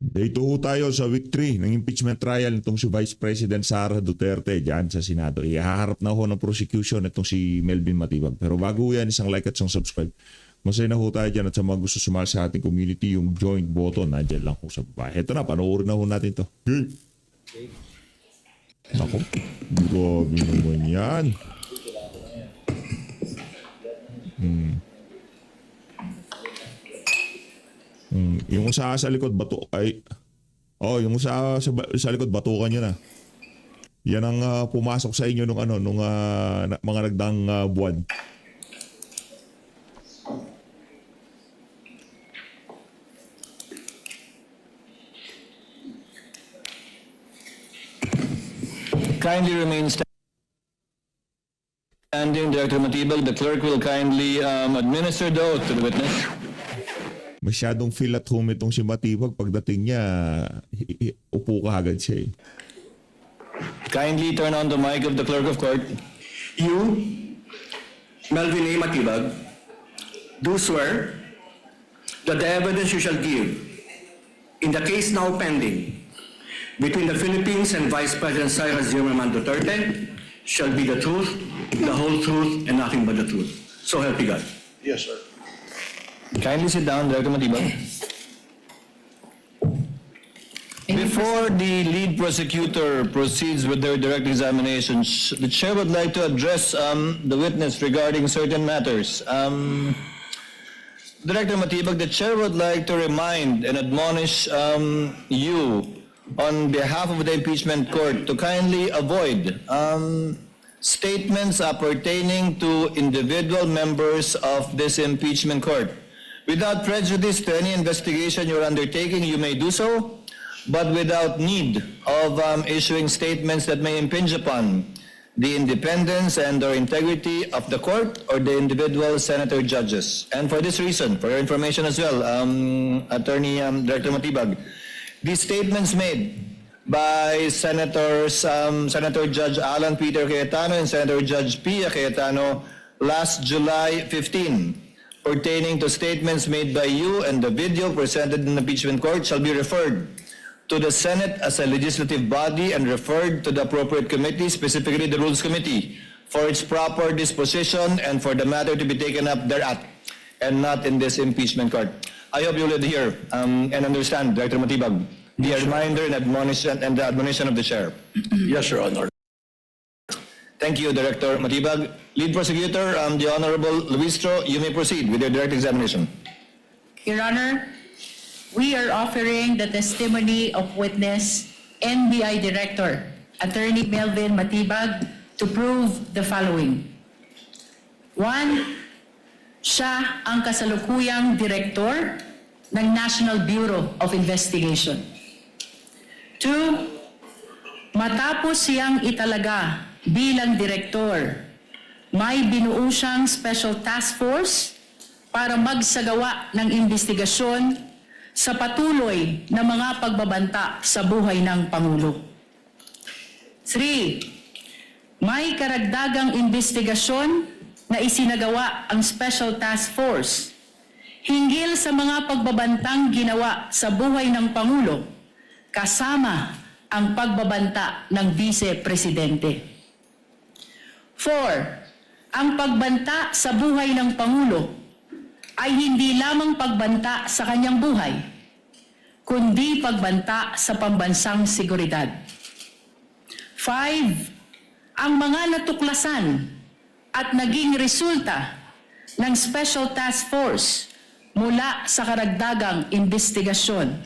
Dito ho tayo sa week 3 ng impeachment trial nitong si Vice President Sara Duterte dyan sa Senado. Ihaharap na ho ng prosecution itong si Melvin Matibag. Pero bago yan, isang like at isang subscribe. Masaya na ho tayo dyan at sa mga gusto sumali sa ating community, yung join button, nandyan lang ho sa baba. Ito na, panoorin na ho natin to. Okay. Ako, grabe naman yan. Yung sa likod bato ay yung sa likod batukan niya na. Yan ang pumasok sa inyo nung mga nagdang buwan. Kindly remain standing, Director Matibag. The clerk will kindly administer the oath to the witness. Masyadong feel at home itong si Matibag. Pagdating niya, upo ka agad siya eh. Kindly turn on the mic of the clerk of court. You, Melvin A. Matibag, do swear that the evidence you shall give in the case now pending between the Philippines and Vice President Sara Zimmerman Duterte shall be the truth, the whole truth, and nothing but the truth. So help you God. Yes, sir. Kindly sit down, Director Matibag. Before the lead prosecutor proceeds with their direct examinations, the chair would like to address the witness regarding certain matters. Director Matibag, the chair would like to remind and admonish you on behalf of the impeachment court to kindly avoid statements pertaining to individual members of this impeachment court. Without prejudice to any investigation you're undertaking, you may do so, but without need of issuing statements that may impinge upon the independence and or integrity of the court or the individual senator judges. And for this reason, for your information as well, Attorney Director Matibag, these statements made by Senator Judge Alan Peter Cayetano and Senator Judge Pia Cayetano last July 15, pertaining to statements made by you and the video presented in the impeachment court shall be referred to the Senate as a legislative body and referred to the appropriate committee, specifically the Rules Committee, for its proper disposition and for the matter to be taken up thereat, and not in this impeachment court. I hope you will hear and understand, Director Matibag, the reminder and the admonition of the chair. Yes, Your Honor. Thank you, Director Matibag. Lead prosecutor, the Honorable Luistro, you may proceed with your direct examination. Your Honor, we are offering the testimony of witness NBI Director, Attorney Melvin Matibag, to prove the following. 1. Siya ang kasalukuyang direktor ng National Bureau of Investigation. 2. Matapos siyang italaga bilang direktor, may binuo siyang special task force para magsagawa ng investigasyon sa patuloy na mga pagbabanta sa buhay ng Pangulo. 3. May karagdagang investigasyon na isinagawa ang special task force hinggil sa mga pagbabantang ginawa sa buhay ng Pangulo kasama ang pagbabanta ng Vice Presidente. 4. Ang pagbanta sa buhay ng Pangulo ay hindi lamang pagbanta sa kanyang buhay, kundi pagbanta sa pambansang seguridad. 5. Ang mga natuklasan at naging resulta ng Special Task Force mula sa karagdagang investigasyon.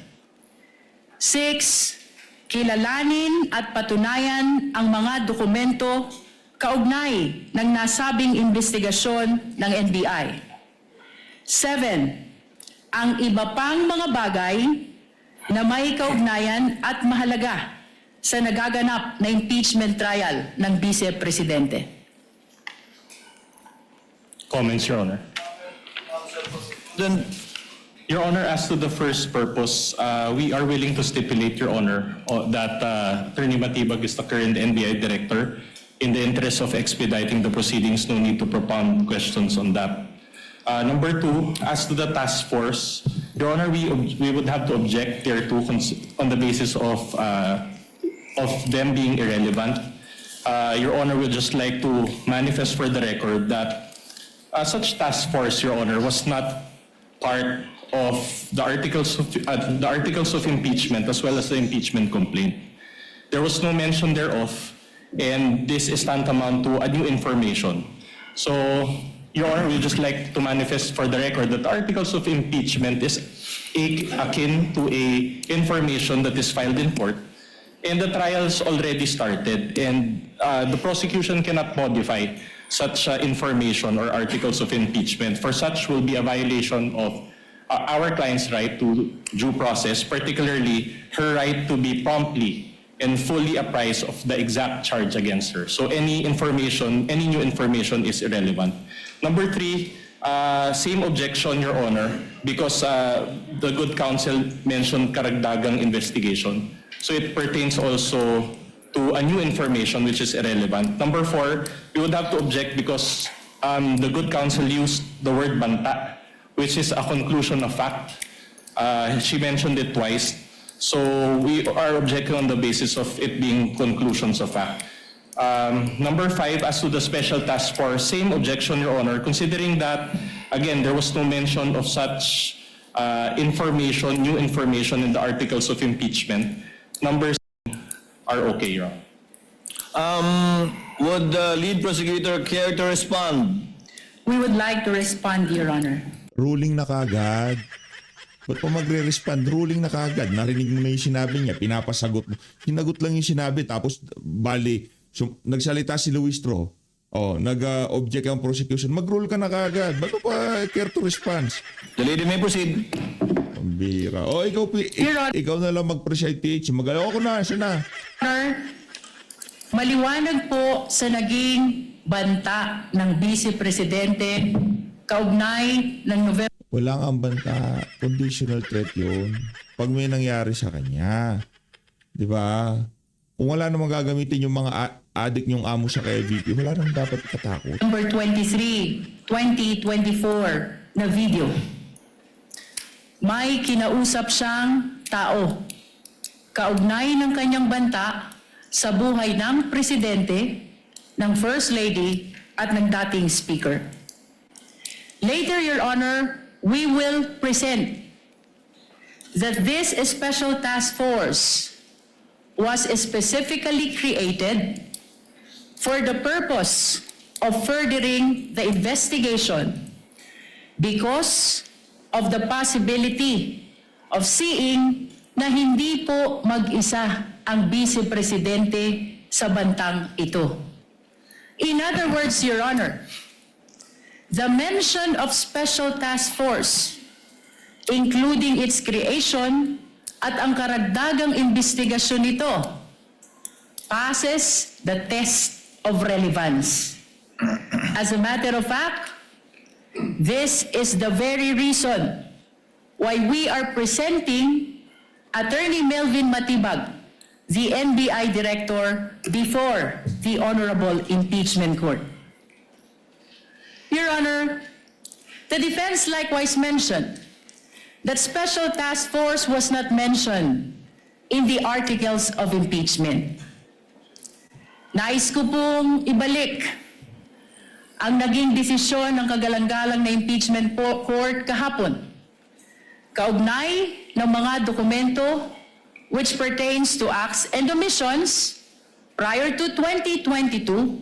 6. Kilalanin at patunayan ang mga dokumento kaugnay ng nasabing investigasyon ng NBI. 7. Ang iba pang mga bagay na may kaugnayan at mahalaga sa nagaganap na impeachment trial ng Vice Presidente. Comments, Your Honor. Then, Your Honor, as to the first purpose, we are willing to stipulate, Your Honor, that Attorney Matibag is the current NBI Director. In the interest of expediting the proceedings, no need to propound questions on that. Number two, as to the task force, Your Honor, we would have to object there too on the basis of them being irrelevant. Your Honor, would just like to manifest for the record that such task force, Your Honor, was not part of the articles of impeachment as well as the impeachment complaint. There was no mention thereof, and this is tantamount to a new information. So, Your Honor, we just like to manifest for the record that the articles of impeachment is akin to a information that is filed in court, and the trial's already started, and the prosecution cannot modify such information or articles of impeachment. For such will be a violation of our client's right to due process, particularly her right to be promptly and fully apprised of the exact charge against her. So any new information is irrelevant. Number three, same objection, Your Honor, because the good counsel mentioned karagdagang investigation. So it pertains also to a new information which is irrelevant. Number four, we would have to object because the good counsel used the word banta, which is a conclusion of fact. She mentioned it twice. So we are objecting on the basis of it being conclusions of fact. Number five, as to the special task force, same objection, Your Honor, considering that, again, there was no mention of such information, new information in the articles of impeachment. Numbers are okay, Your Honor. Would the lead prosecutor care to respond? We would like to respond, Your Honor. Ruling na kagad. Ba't pa magre-respond? Ruling na kagad. Narinig mo na yung sinabi niya, pinapasagot mo. Sinagot lang yung sinabi, tapos bali, nagsalita si Luis Tro. Nag-object ang prosecution. Mag-rule ka na kagad. Ba't pa care to response? The lady may proceed. Ang bira. Your Honor. Ikaw na lang mag-preside TH. Ako na, siya na. Honor, maliwanag po sa naging banta ng Vice Presidente kaugnay ng November. Walang ang banta. Conditional threat yun. Pag may nangyari sa kanya. Di ba? Kung wala namang gagamitin yung mga adik yung amo sa KVP, wala namang dapat katakot. Number 23, 2024 na video. May kinausap siyang tao kaugnay ng kanyang banta sa buhay ng Presidente, ng First Lady at ng dating Speaker. Later, Your Honor, we will present that this special task force was specifically created for the purpose of furthering the investigation because of the possibility of seeing na hindi po mag-isa ang Vice Presidente sa bantang ito. In other words, Your Honor, the mention of Special Task Force, including its creation at ang karagdagang investigasyon nito, passes the test of relevance. As a matter of fact, this is the very reason why we are presenting Attorney Melvin Matibag, the NBI Director, before the Honorable Impeachment Court. Your Honor, the defense likewise mentioned that Special Task Force was not mentioned in the articles of impeachment. Nais ko pong ibalik ang naging desisyon ng kagalang-galang na impeachment court kahapon, kaugnay ng mga dokumento which pertains to acts and omissions prior to 2022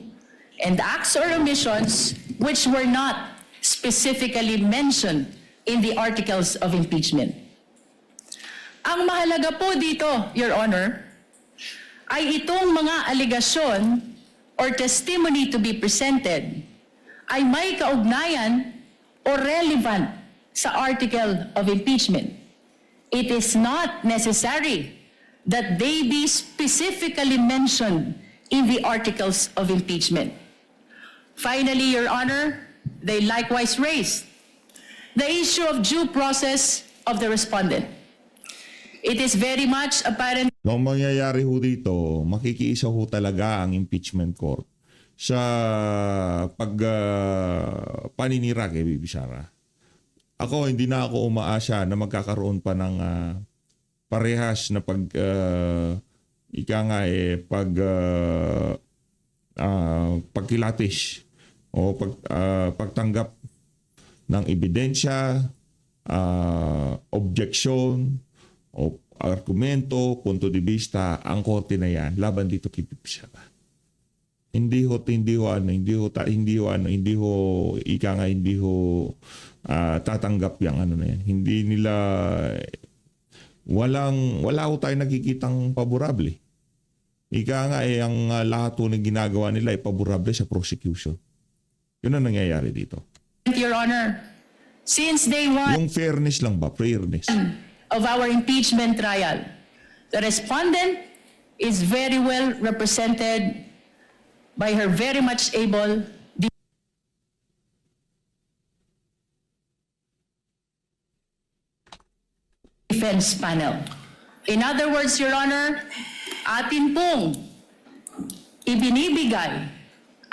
and acts or omissions which were not specifically mentioned in the articles of impeachment. Ang mahalaga po dito, Your Honor, ay itong mga aligasyon or testimony to be presented ay may kaugnayan o relevant sa article of impeachment. It is not necessary that they be specifically mentioned in the articles of impeachment. Finally, Your Honor, they likewise raised the issue of due process of the respondent. It is very much apparent. Ang mangyayari ho dito, makikiisa ho talaga ang impeachment court sa paninira kay Bibi Sara. ako hindi na ako umaasa na magkakaroon pa ng parehas na pagkilatis o pagtanggap ng ebidensya, objeksyon o argumento, punto de vista ang korte na yan laban dito kay VP Sara. Hindi ho tatanggap yang ano na yan. Hindi nila wala ho tayo nakikitang paborable. Ang lahat ho ng ginagawa nila ay paborable sa prosecution. Yun ang nangyayari dito. Your Honor, since day one Yung fairness lang ba? Fairness. of our impeachment trial, the respondent is very well represented by her very much able defense panel. In other words, Your Honor, atin pong ibinibigay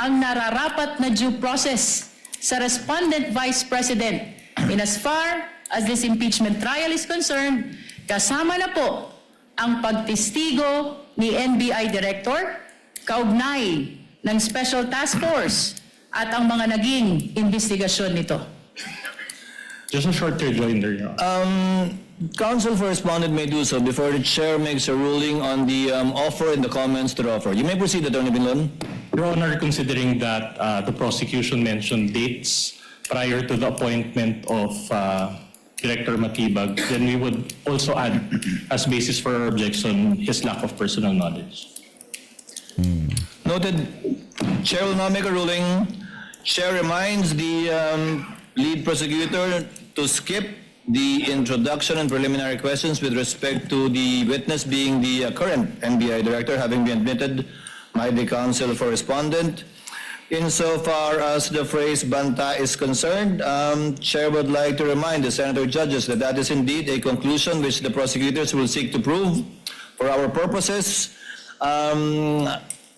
ang nararapat na due process sa respondent vice president in as far as this impeachment trial is concerned, kasama na po ang pagtestigo ni NBI Director, kaugnay ng Special Task Force at ang mga naging investigasyon nito. Just a short rejoinder, Your Honor. Counsel for respondent may do so before the chair makes a ruling on the offer and the comments to the offer. You may proceed, Attorney Binlon. Your Honor, considering that the prosecution mentioned dates prior to the appointment of Director Matibag, then we would also add as basis for our objection his lack of personal knowledge. Noted. Chair will now make a ruling. Chair reminds the lead prosecutor to skip the introduction and preliminary questions with respect to the witness being the current NBI Director, having been admitted by the counsel for respondent. Insofar as the phrase banta is concerned, Chair would like to remind the senator judges that that is indeed a conclusion which the prosecutors will seek to prove. For our purposes,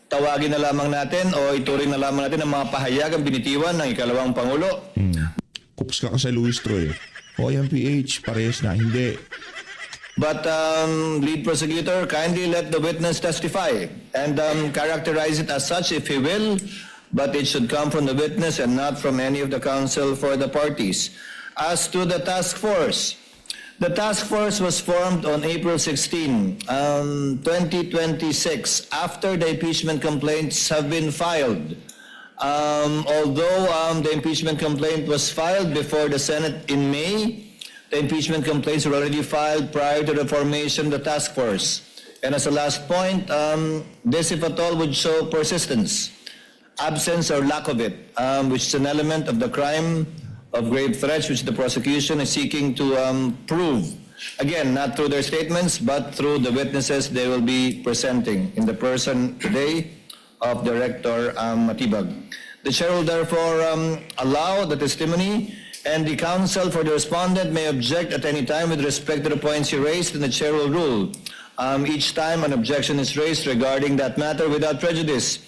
tawagin na lamang natin o ituring na lamang natin ang mga pahayagang binitiwan ng ikalawang Pangulo. Kups ka sa Luis Troy. O yung PH, parehas na. Hindi. But lead prosecutor, kindly let the witness testify and characterize it as such if he will, but it should come from the witness and not from any of the counsel for the parties. As to the task force was formed on April 16, 2026, after the impeachment complaints have been filed. Although the impeachment complaint was filed before the Senate in May, the impeachment complaints were already filed prior to the formation of the task force. And as a last point, this, if at all, would show persistence, absence or lack of it, which is an element of the crime of grave threats which the prosecution is seeking to prove. Again, not through their statements, but through the witnesses they will be presenting in the person today of Director Matibag. The chair will therefore allow the testimony, and the counsel for the respondent may object at any time with respect to the points he raised, and the chair will rule each time an objection is raised regarding that matter without prejudice.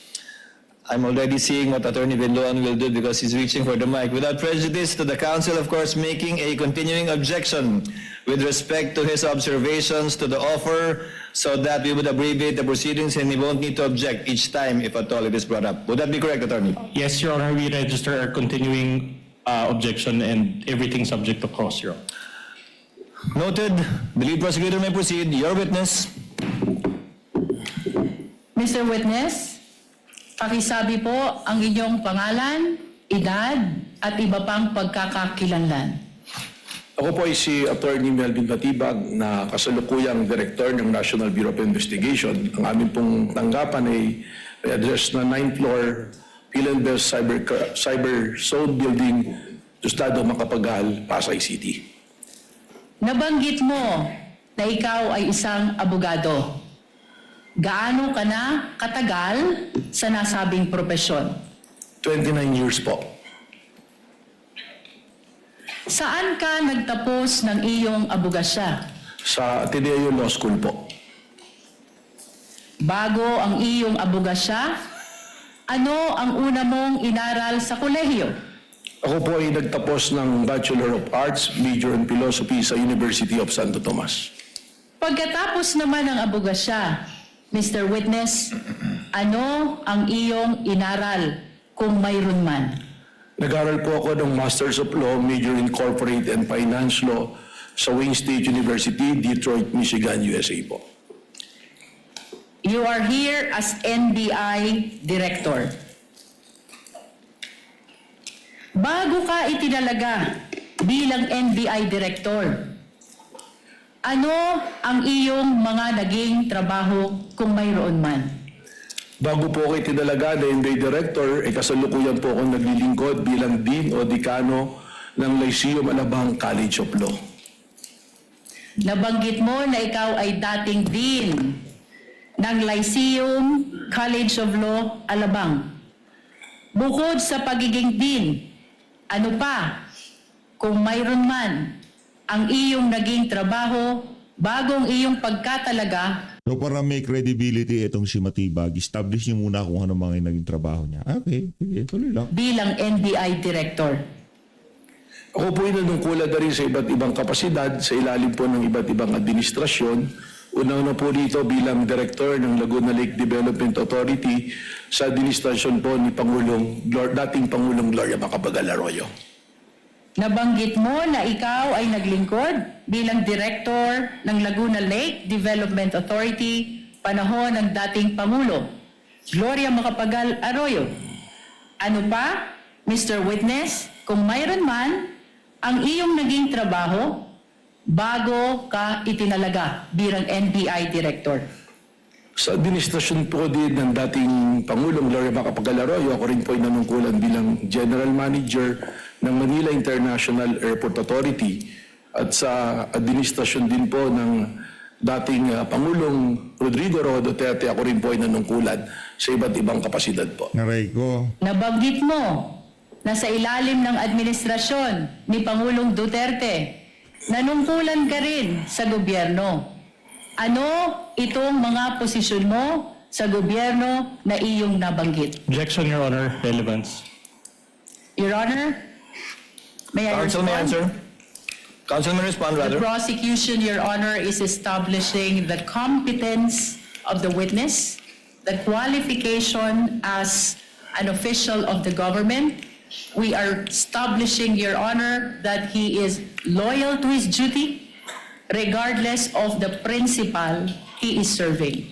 I'm already seeing what Attorney Binloan will do because he's reaching for the mic. Without prejudice to the counsel, of course, making a continuing objection with respect to his observations to the offer so that we would abbreviate the proceedings and he won't need to object each time if at all it is brought up. Would that be correct, Attorney? Yes, Your Honor, we register our continuing objection and everything subject to cross, Your Honor. Noted. The lead prosecutor may proceed. Your witness. Mr. Witness, pakisabi po ang inyong pangalan, edad, at iba pang pagkakakilanlan. Ako po ay si Attorney Melvin Matibag na kasalukuyang Director ng National Bureau of Investigation. Ang aming pong tanggapan ay address na 9th floor Philadelphia Cyber Zone Building, Estado Macapagal, Pasay City. Nabanggit mo na ikaw ay isang abogado. Gaano ka na katagal sa nasabing propesyon? 29 years po. Saan ka nagtapos ng iyong abogasya? Sa Ateneo Law School po. Bago ang iyong abogasya, ano ang una mong inaral sa kolehiyo? Ako po ay nagtapos ng Bachelor of Arts, Major in Philosophy sa University of Santo Tomas. Pagkatapos naman ng abogasya, Mr. Witness, ano ang iyong inaral kung mayroon man? Nag-aral po ako ng Masters of Law, Major in Corporate and Finance Law sa Wayne State University, Detroit, Michigan, USA po. You are here as NBI Director. Bago ka itinalaga bilang NBI Director, ano ang iyong mga naging trabaho kung mayroon man? Bago po ako itinalaga na NBA Director, kasalukuyan po akong naglilingkod bilang Dean o Dekano ng Lyceum Alabang College of Law. Nabanggit mo na ikaw ay dating Dean ng Lyceum College of Law, Alabang. Bukod sa pagiging Dean, ano pa, kung mayroon man, ang iyong naging trabaho bagong iyong pagkatalaga? So para may credibility itong si Matibag, establish niyo muna kung ano mga naging trabaho niya. Okay, sige, tuloy lang. Bilang NBI Director. Ako po ay nanungkulan na rin sa iba't ibang kapasidad sa ilalim po ng iba't ibang administrasyon. Una po dito bilang Director ng Laguna Lake Development Authority sa administrasyon po ni dating Pangulong Gloria Macapagal Arroyo. Nabanggit mo na ikaw ay naglingkod bilang Director ng Laguna Lake Development Authority panahon ng dating Pangulo, Gloria Macapagal Arroyo. Ano pa, Mr. Witness, kung mayroon man, ang iyong naging trabaho bago ka itinalaga bilang NBI Director? Sa administrasyon po din ng dating Pangulong Gloria Macapagal Arroyo, ako rin po ay nanungkulan bilang General Manager ng Manila International Airport Authority at sa administrasyon din po ng dating Pangulong Rodrigo Roa Duterte, ako rin po ay nanungkulan sa iba't ibang kapasidad po. Naray ko. Nabanggit mo na sa ilalim ng administrasyon ni Pangulong Duterte, nanungkulan ka rin sa gobyerno. Ano itong mga posisyon mo sa gobyerno na iyong nabanggit? Objection, Your Honor. Relevance. Your Honor, may I Counsel may respond? answer. Counsel may respond The rather. prosecution, Your Honor, is establishing the competence of the witness, the qualification as an official of the government. We are establishing, Your Honor, that he is loyal to his duty regardless of the principal he is serving.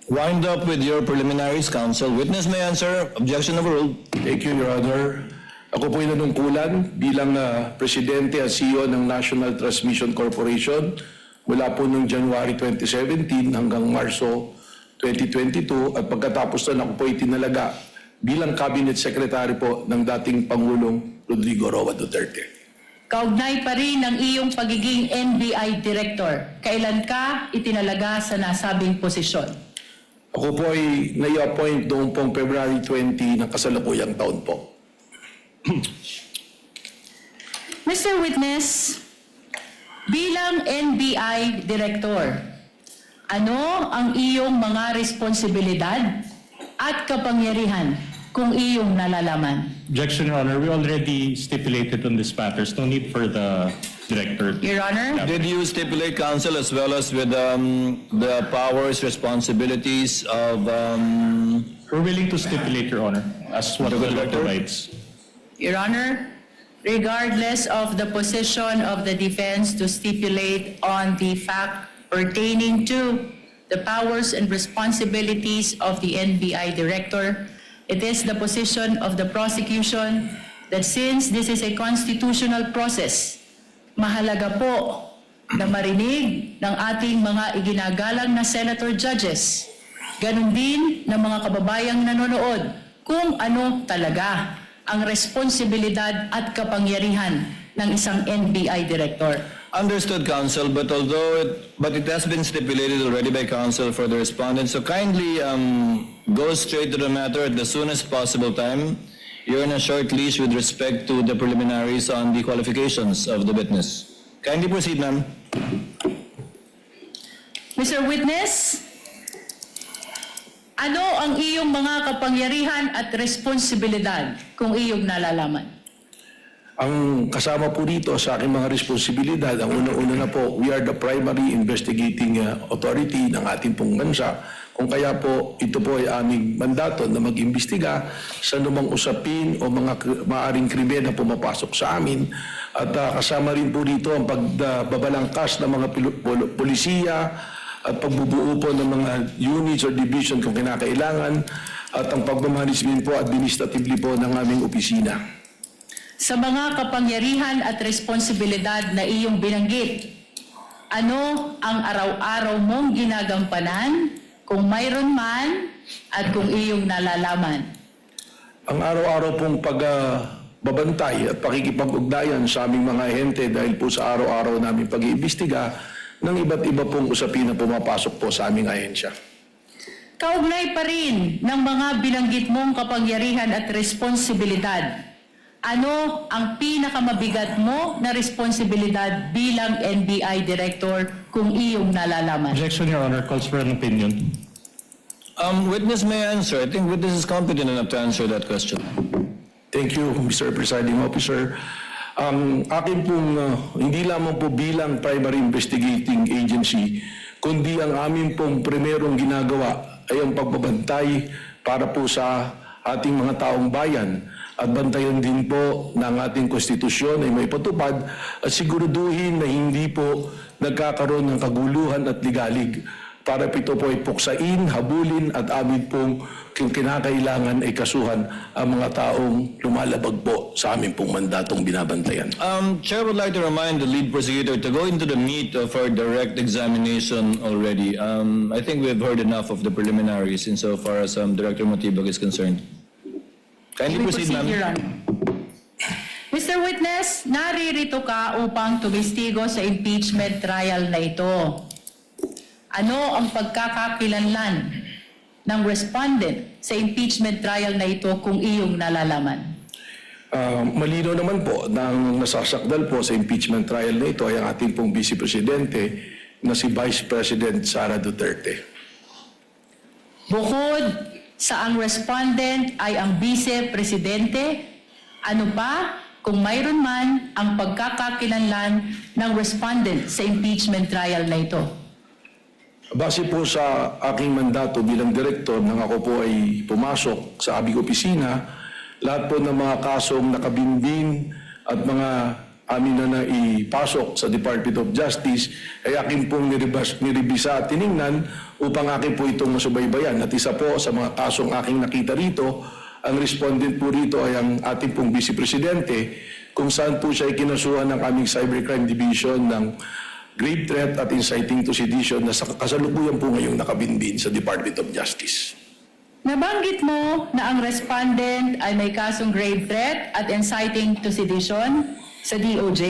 Wind up with your preliminaries, counsel. Witness may answer. Objection overruled. Thank you, Your Honor. Ako po ay nanungkulan bilang Presidente at CEO ng National Transmission Corporation mula po noong January 2017 hanggang Marso 2022 at pagkatapos na ako po ay tinalaga bilang Cabinet Secretary po ng dating Pangulong Rodrigo Roa Duterte. Kaugnay pa rin ng iyong pagiging NBI Director. Kailan ka itinalaga sa nasabing posisyon? Ako po ay nai-appoint noong pong February 20 ng kasalukuyang taon po. Mr. Witness, bilang NBI Director, ano ang iyong mga responsibilidad at kapangyarihan kung iyong nalalaman? Objection, Your Honor. We already stipulated on this matters. No need for the Director. Your Honor? Did you stipulate, counsel, as well as with the powers, responsibilities of We're willing to stipulate, Your Honor, as what the law Director? provides. Your Honor, regardless of the position of the defense to stipulate on the fact pertaining to the powers and responsibilities of the NBI Director, it is the position of the prosecution that since this is a constitutional process, mahalaga po na marinig ng ating mga iginagalang na senator judges, ganun din ng mga kababayang nanonood kung ano talaga ang responsibilidad at kapangyarihan ng isang NBI Director. Understood, counsel, but it has been stipulated already by counsel for the respondent. So kindly go straight to the matter at the soonest possible time. You're on a short leash with respect to the preliminaries on the qualifications of the witness. Kindly proceed, ma'am. Mr. Witness, ano ang iyong mga kapangyarihan at responsibilidad kung iyong nalalaman? Ang kasama po dito sa aking mga responsibilidad, ang unang-una na po, we are the primary investigating authority ng ating pong bansa. Kung kaya po, ito po ay aming mandato na mag-imbestiga sa anumang usapin o mga maaring krimen na pumapasok sa amin. At kasama rin po dito ang pagbabalangkas ng mga polisiya at pagbubuo po ng mga units or division kung kinakailangan at ang pagmamanagement po administratively po ng aming opisina. Sa mga kapangyarihan at responsibilidad na iyong binanggit, ano ang araw-araw mong ginagampanan, kung mayroon man, at kung iyong nalalaman? Ang araw-araw pong pagbabantay at pakikipag-ugnayan sa aming mga ahente dahil po sa araw-araw namin pag-iimbestiga ng iba't iba pong usapin na pumapasok po sa aming ahensya. Kaugnay pa rin ng mga binanggit mong kapangyarihan at responsibilidad, ano ang pinakamabigat mo na responsibilidad bilang NBI Director kung iyong nalalaman? Objection, Your Honor. Calls for an opinion. Witness may answer. I think witness is competent enough to answer that question. Thank you, Mr. Presiding Officer. Ang akin pong, hindi lamang po bilang primary investigating agency, kundi ang amin pong primerong ginagawa ay ang pagbabantay para po sa ating mga taong bayan at bantayan din po ng ating konstitusyon ay may patupad at siguraduhin na hindi po nagkakaroon ng kaguluhan at ligalig para ito po ay puksain, habulin at amin pong kinakailangan ay kasuhan ang mga taong lumalabag po sa amin pong mandatong binabantayan. Chair would like to remind the lead prosecutor to go into the meat of our direct examination already. I think we've heard enough of the preliminaries insofar as Director Matibag is concerned. Kindly We proceed, proceed, Your ma'am. Honor. Mr. Witness, naririto ka upang tumistigo sa impeachment trial na ito. Ano ang pagkakakilanlan ng respondent sa impeachment trial na ito kung iyong nalalaman? Malino naman po na ang nasasakdal po sa impeachment trial na ito ay ang ating pong Vice Presidente na si Vice President Sara Duterte. Bukod sa ang respondent ay ang vice-presidente, ano pa kung mayroon man ang pagkakakilanlan ng respondent sa impeachment trial na ito? Base po sa aking mandato bilang direktor nang ako po ay pumasok sa aming opisina, lahat po ng mga kasong nakabinbin at mga amin na naipasok sa Department of Justice ay akin pong niribisa at tiningnan upang akin po itong masubaybayan. At isa po sa mga kasong aking nakita rito, ang respondent po rito ay ang ating pong Vice Presidente kung saan po siya ay kinasuhan ng aming Cybercrime Division ng grave threat at inciting to sedition na sa kasalukuyan po ngayong nakabinbin sa Department of Justice. Nabanggit mo na ang respondent ay may kasong grave threat at inciting to sedition sa DOJ.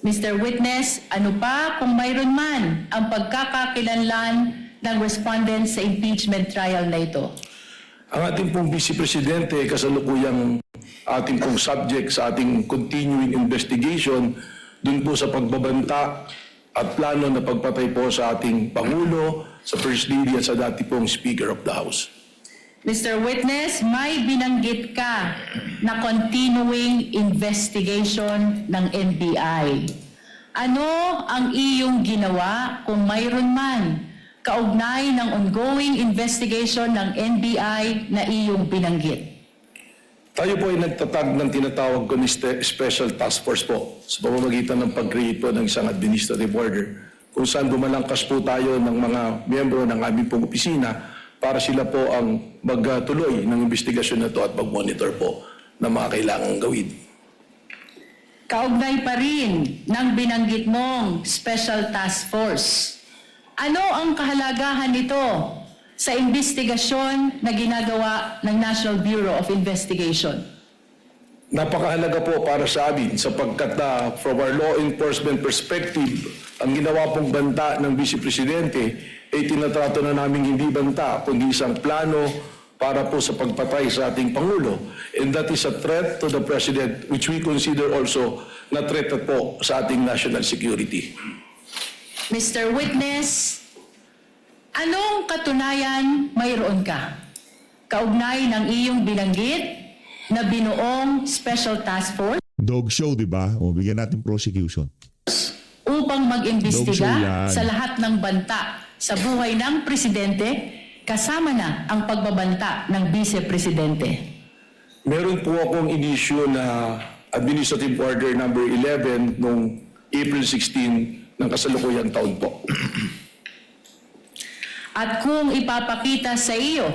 Mr. Witness, ano pa kung mayroon man ang pagkakakilanlan ng respondent sa impeachment trial na ito? Ang ating pong Vice Presidente kasalukuyang ating pong subject sa ating continuing investigation dun po sa pagbabanta at plano na pagpatay po sa ating Pangulo, sa First Lady at sa dati pong Speaker of the House. Mr. Witness, may binanggit ka na continuing investigation ng NBI. Ano ang iyong ginawa kung mayroon man kaugnay ng ongoing investigation ng NBI na iyong binanggit? Tayo po ay nagtatag ng tinatawag ko ni Special Task Force po sa pamamagitan ng pag-create po ng isang administrative order kung saan bumalangkas po tayo ng mga miyembro ng aming pong opisina para sila po ang magtuloy ng investigasyon na ito at mag-monitor po ng mga kailangang gawin. Kaugnay pa rin ng binanggit mong Special Task Force. Ano ang kahalagahan nito sa investigasyon na ginagawa ng National Bureau of Investigation? Napakahalaga po para sa amin sapagkat from our law enforcement perspective, ang ginawa pong banta ng Vice Presidente ay tinatrato na namin hindi banta kundi isang plano para po sa pagpatay sa ating Pangulo. And that is a threat to the President which we consider also na threat po sa ating national security. Mr. Witness, anong katunayan mayroon ka? Kaugnay ng iyong binanggit na binuong Special Task Force? Dog show, di ba? O, bigyan natin prosecution. upang Dog show mag-imbestiga yan. sa lahat ng banta sa buhay ng presidente, kasama na ang pagbabanta ng vice-presidente. Meron po akong inisyu na Administrative Order number 11 noong April 16 ng kasalukuyang taon po. At kung ipapakita sa iyo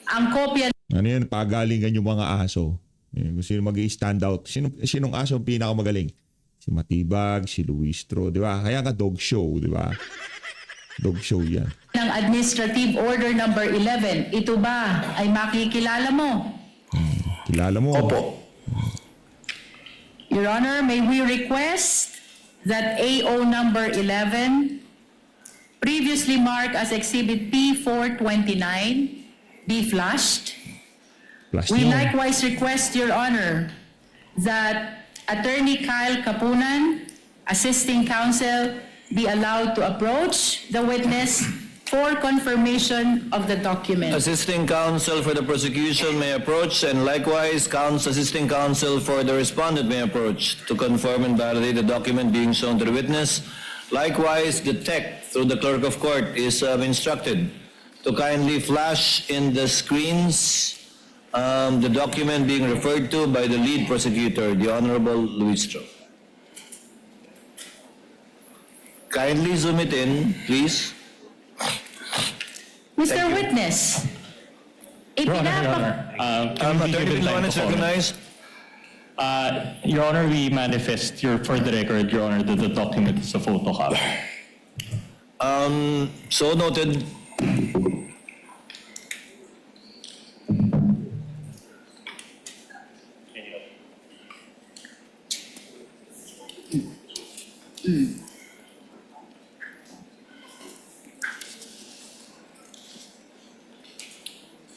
ang kopya Ano yan? Pagalingan yung mga aso. Kung sino mag-i-stand out. Sinong aso ang pinakamagaling? Si Matibag, si Luistro, di ba? Kaya ka dog show, di ba? Dog show yan. ng Administrative Order number 11, ito ba ay makikilala mo? Kilala mo? Opo. Your Honor, may we request that AO number 11, previously marked as Exhibit P429, be flashed? Plus We nyo. likewise request, Your Honor, that Attorney Kyle Kapunan, Assisting Counsel, be allowed to approach the witness for confirmation of the document. Assisting counsel for the prosecution may approach, and likewise, assisting counsel for the respondent may approach to confirm and validate the document being shown to the witness. Likewise, the tech, through the clerk of court, is instructed to kindly flash in the screens the document being referred to by the lead prosecutor, the Honorable Luistro. Kindly zoom it in, please. Mr. Witness, Your Honor, Your Honor. Can we be Attorney given time Villones to comment? recognized. Your Honor, we manifest for the record, Your Honor, that the document is a photocopy. So noted.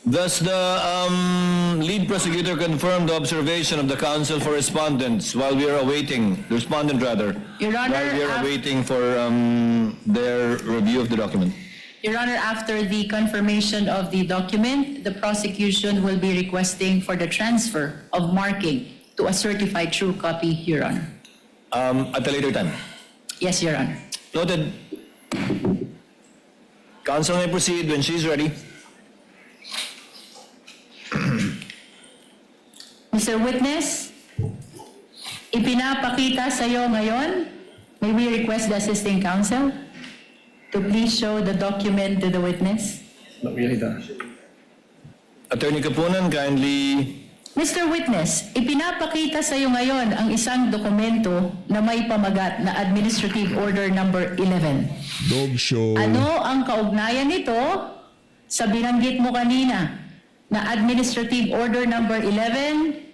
Thus, the lead prosecutor confirmed the observation of the counsel for respondents while we are awaiting, the respondent rather, Your Honor, while we are af- awaiting for their review of the document. Your Honor, after the confirmation of the document, the prosecution will be requesting for the transfer of marking to a certified true copy, Your Honor. At a later time. Yes, Your Honor. Noted. Counsel may proceed when she's ready. Mr. Witness, ipinapakita sa iyo ngayon, may we request the assisting counsel to please show the document to the witness? Attorney Kapunan, kindly. Mr. Witness, ipinapakita sa iyo ngayon ang isang dokumento na may pamagat na Administrative Order number 11. Dog show. Ano ang kaugnayan nito sa binanggit mo kanina na Administrative Order number 11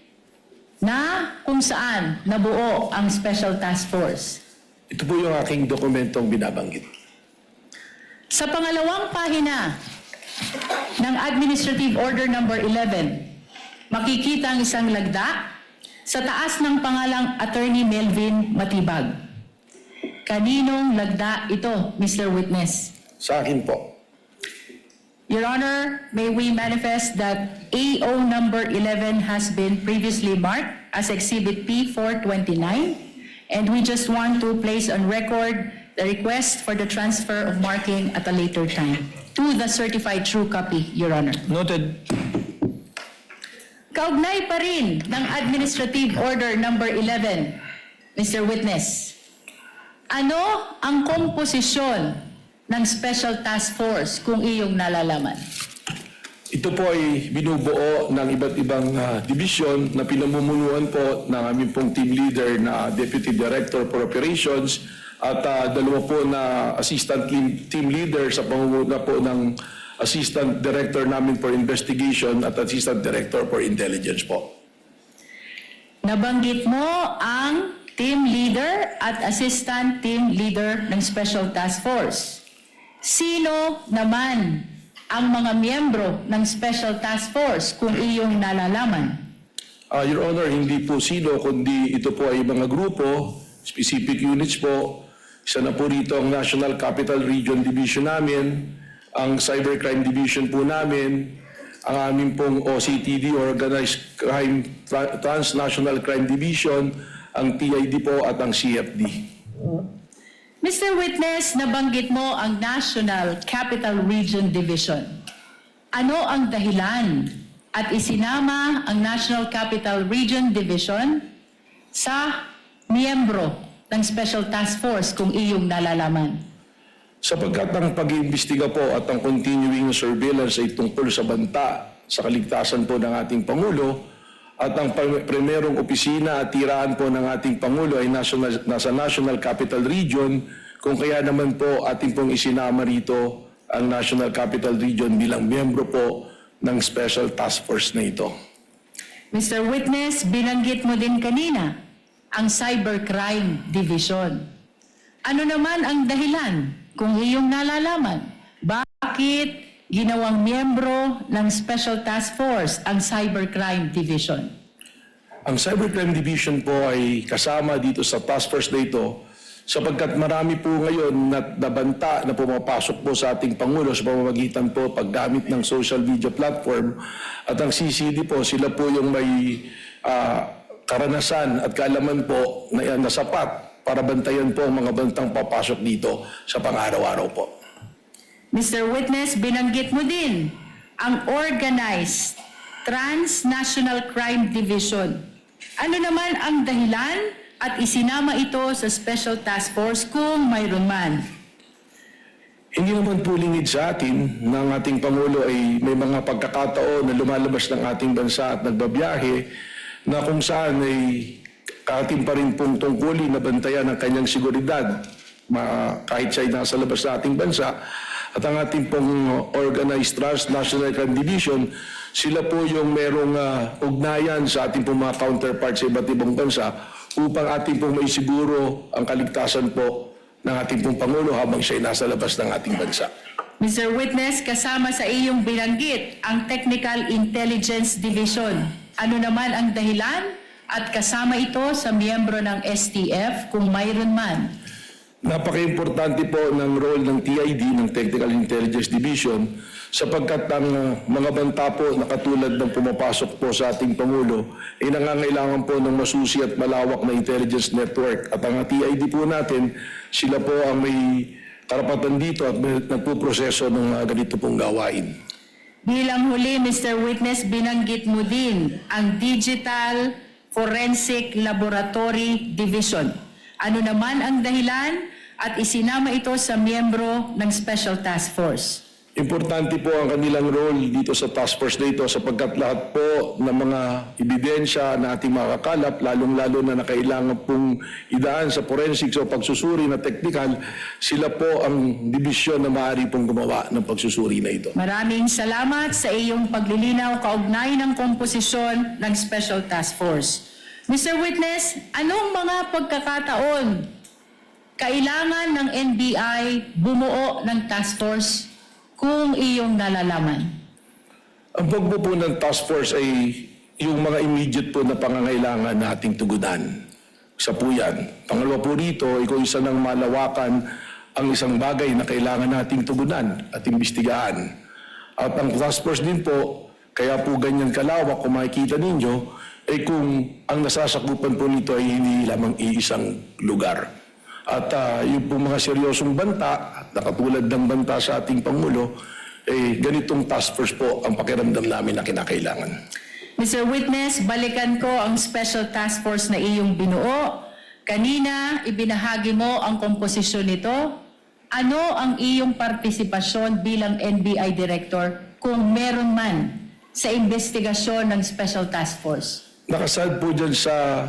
na kung saan nabuo ang Special Task Force? Ito po yung aking dokumentong binabanggit. Sa pangalawang pahina ng Administrative Order number 11, makikita ang isang lagda sa taas ng pangalang Attorney Melvin Matibag. Kaninong lagda ito, Mr. Witness? Sa akin po. Your Honor, may we manifest that AO number 11 has been previously marked as Exhibit P429, and we just want to place on record the request for the transfer of marking at a later time to the certified true copy, Your Honor. Noted. Kaugnay pa rin ng Administrative Order number 11, Mr. Witness. Ano ang komposisyon ng Special Task Force kung iyong nalalaman? Ito po ay binubuo ng iba't ibang division na pinamumunuan po ng aming pong team leader na Deputy Director for Operations at dalawa po na assistant team leader sa pamumuno po ng Assistant Director namin for Investigation at Assistant Director for Intelligence po. Nabanggit mo ang team leader at assistant team leader ng Special Task Force. Sino naman ang mga miyembro ng Special Task Force kung iyong nalalaman? Your Honor, hindi po sino, kundi ito po ay mga grupo, specific units po. Isa na po rito ang National Capital Region Division namin, ang Cybercrime Division po namin, ang aming pong OCTD, Organized Crime, Transnational Crime Division, ang TID po at ang CFD. Mr. Witness, nabanggit mo ang National Capital Region Division. Ano ang dahilan at isinama ang National Capital Region Division sa miyembro ng Special Task Force kung iyong nalalaman? Sapagkat ang pag-iimbestiga po at ang continuing surveillance ay tungkol sa banta sa kaligtasan po ng ating Pangulo at ang primerong opisina at tiraan po ng ating Pangulo ay nasa National Capital Region, kung kaya naman po ating pong isinama rito ang National Capital Region bilang miyembro po ng Special Task Force na ito. Mr. Witness, binanggit mo din kanina ang Cybercrime Division. Ano naman ang dahilan kung iyong nalalaman? Bakit ginawang miyembro ng Special Task Force ang Cybercrime Division? Ang Cybercrime Division po ay kasama dito sa task force na ito sapagkat marami po ngayon na nabanta na pumapasok po sa ating Pangulo sa pamamagitan po paggamit ng social media platform at ang CCD po, sila po yung may karanasan at kaalaman po na sapat para bantayan po ang mga bantang papasok dito sa pang-araw-araw po. Mr. Witness, binanggit mo din ang Organized Transnational Crime Division. Ano naman ang dahilan at isinama ito sa Special Task Force kung mayroon man? Hindi naman po lingid sa atin ng ating Pangulo ay may mga pagkakataon na lumalabas ng ating bansa at nagbabiyahe na kung saan ay ating pa rin pong tungkulin na bantayan ang kanyang seguridad kahit siya ay nasa labas ng ating bansa. At ang ating pong Organized Transnational Crime Division, sila po yung merong ugnayan sa ating pong mga counterparts sa iba't ibang bansa upang ating pong maisiguro ang kaligtasan po ng ating pong Pangulo habang siya ay nasa labas ng ating bansa. Mr. Witness, kasama sa iyong binanggit ang Technical Intelligence Division. Ano naman ang dahilan at kasama ito sa miyembro ng STF kung mayroon man? Napaka-importante po ng role ng TID, ng Technical Intelligence Division, sapagkat ang mga banta po na katulad ng pumapasok po sa ating Pangulo ay nangangailangan po ng masusi at malawak na intelligence network. At ang TID po natin, sila po ang may karapatan dito at nagpuproseso ng ganito pong gawain. Bilang huli, Mr. Witness, binanggit mo din ang Digital Forensic Laboratory Division. Ano naman ang dahilan at isinama ito sa miyembro ng Special Task Force? Importante po ang kanilang role dito sa task force na ito sapagkat lahat po ng mga ebidensya na ating makakalap, lalong-lalo na nakailangan pong idaan sa forensics o pagsusuri na technical, sila po ang dibisyon na maaari pong gumawa ng pagsusuri na ito. Maraming salamat sa iyong paglilinaw kaugnay ng komposisyon ng Special Task Force. Mr. Witness, anong mga pagkakataon kailangan ng NBI bumuo ng task force kung iyong nalalaman? Ang pagbuo ng task force ay yung mga immediate po na pangangailangan na ating tugunan. Isa po yan. Pangalawa po rito ay kung isa ng malawakan ang isang bagay na kailangan nating tugunan at imbestigahan. At ang task force din po, kaya po ganyan kalawak kung makikita ninyo, ay kung ang nasasakupan po nito ay hindi lamang iisang lugar. At yung po mga seryosong banta, na katulad ng banta sa ating Pangulo, ganitong task force po ang pakiramdam namin na kinakailangan. Mr. Witness, balikan ko ang Special Task Force na iyong binuo. Kanina, ibinahagi mo ang komposisyon nito. Ano ang iyong partisipasyon bilang NBI Director kung meron man sa investigasyon ng Special Task Force? Nakasad po dyan sa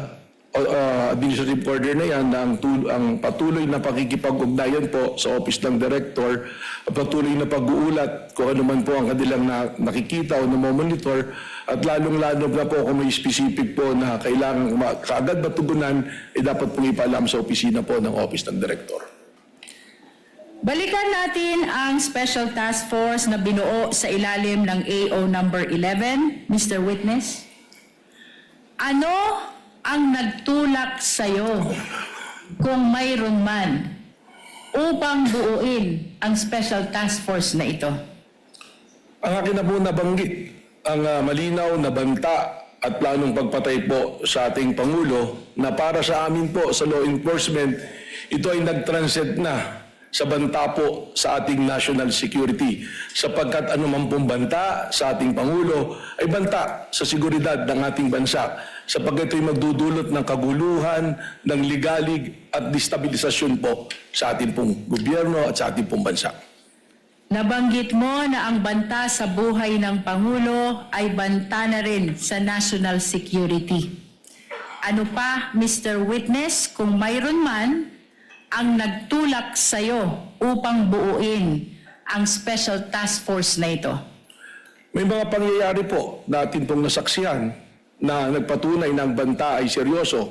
administrative order na yan na ang patuloy na pakikipag-ugnayan po sa Office ng Director, patuloy na pag-uulat kung ano man po ang kanilang nakikita o namomonitor at lalong-lalo na po kung may specific po na kailangan kaagad matugunan, dapat pong ipaalam sa opisina po ng Office ng Director. Balikan natin ang Special Task Force na binuo sa ilalim ng AO number 11, Mr. Witness. Ano ang nagtulak sa'yo kung mayroon man upang buuin ang Special Task Force na ito? Ang akin na po nabanggit ang malinaw na banta at planong pagpatay po sa ating Pangulo na para sa amin po sa law enforcement, ito ay nag-transcend na sa banta po sa ating national security. Sapagkat anuman pong banta sa ating Pangulo ay banta sa seguridad ng ating bansa. Sapagkat ito'y magdudulot ng kaguluhan, ng ligalig at destabilisasyon po sa ating pong gobyerno at sa ating pong bansa. Nabanggit mo na ang banta sa buhay ng Pangulo ay banta na rin sa national security. Ano pa, Mr. Witness, kung mayroon man ang nagtulak sa'yo upang buuin ang Special Task Force na ito? May mga pangyayari po natin pong nasaksihan na nagpatunay na ang banta ay seryoso.